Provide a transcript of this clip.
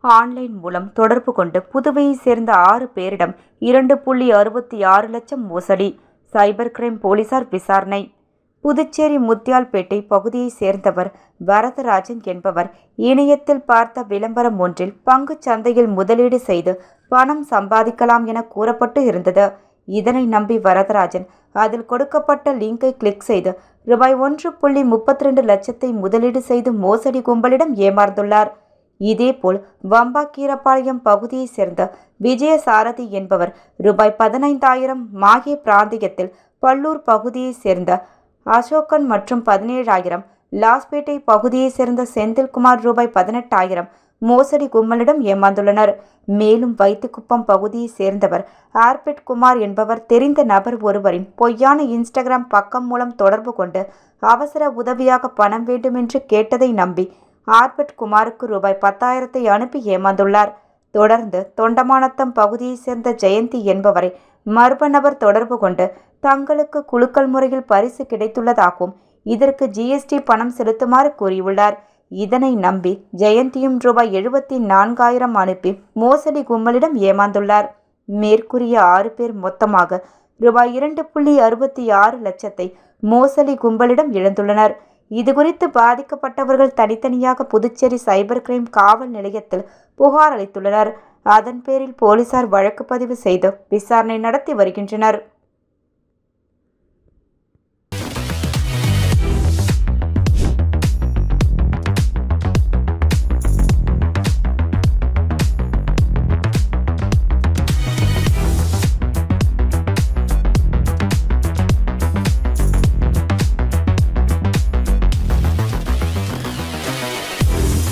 Online மூலம் தொடர்பு கொண்டு புதுவையை சேர்ந்த 6 பேரிடம் 2.66 லட்சம் மோசடி. சைபர் கிரைம் போலீசார் விசாரணை. புதுச்சேரி முத்தியால்பேட்டை பகுதியை சேர்ந்தவர் வரதராஜன் என்பவர் இணையத்தில் பார்த்த விளம்பரம் ஒன்றில் பங்குச் சந்தையில் முதலீடு செய்து பணம் சம்பாதிக்கலாம் என கூறப்பட்டு இருந்தது. இதனை நம்பி வரதராஜன் அதில் கொடுக்கப்பட்ட லிங்கை கிளிக் செய்து ரூபாய் 1.32 லட்சத்தை முதலீடு செய்து மோசடி கும்பலிடம் ஏமாந்துள்ளார். இதேபோல் வம்பாக்கீரப்பாளையம் பகுதியை சேர்ந்த விஜயசாரதி என்பவர் ரூபாய் 15,000, மாஹே பிராந்தியத்தில் பல்லூர் பகுதியை சேர்ந்த அசோகன் மற்றும் 17,000, லாஸ்பேட்டை பகுதியை சேர்ந்த செந்தில்குமார் ரூபாய் 18,000 மோசடி கும்பலிடம் ஏமாந்துள்ளனர். மேலும் வைத்துக்குப்பம் பகுதியை சேர்ந்தவர் ஆர்பெட் குமார் என்பவர் தெரிந்த நபர் ஒருவரின் பொய்யான இன்ஸ்டாகிராம் பக்கம் மூலம் தொடர்பு கொண்டு அவசர உதவியாக பணம் வேண்டுமென்று கேட்டதை நம்பி ஆர்பெட் குமாருக்கு ரூபாய் 10,000 அனுப்பி ஏமாந்துள்ளார். தொடர்ந்து தொண்டமானத்தம் பகுதியை சேர்ந்த ஜெயந்தி என்பவரை மர்ம நபர் தொடர்பு கொண்டு தங்களுக்கு குலுக்கல் முறையில் பரிசு கிடைத்துள்ளதாகவும் இதற்கு GST பணம் செலுத்துமாறு கூறியுள்ளார். இதனை நம்பி ஜெயந்தியும் ரூபாய் 74,000 அனுப்பி மோசடி கும்பலிடம் ஏமாந்துள்ளார். மேற்கூறிய 6 பேர் மொத்தமாக ரூபாய் 2.66 லட்சத்தை மோசடி கும்பலிடம் இழந்துள்ளனர். இதுகுறித்து பாதிக்கப்பட்டவர்கள் தனித்தனியாக புதுச்சேரி சைபர் கிரைம் காவல் நிலையத்தில் புகார் அளித்துள்ளனர். அதன் பேரில் போலீசார் வழக்கு பதிவு செய்து விசாரணை நடத்தி வருகின்றனர்.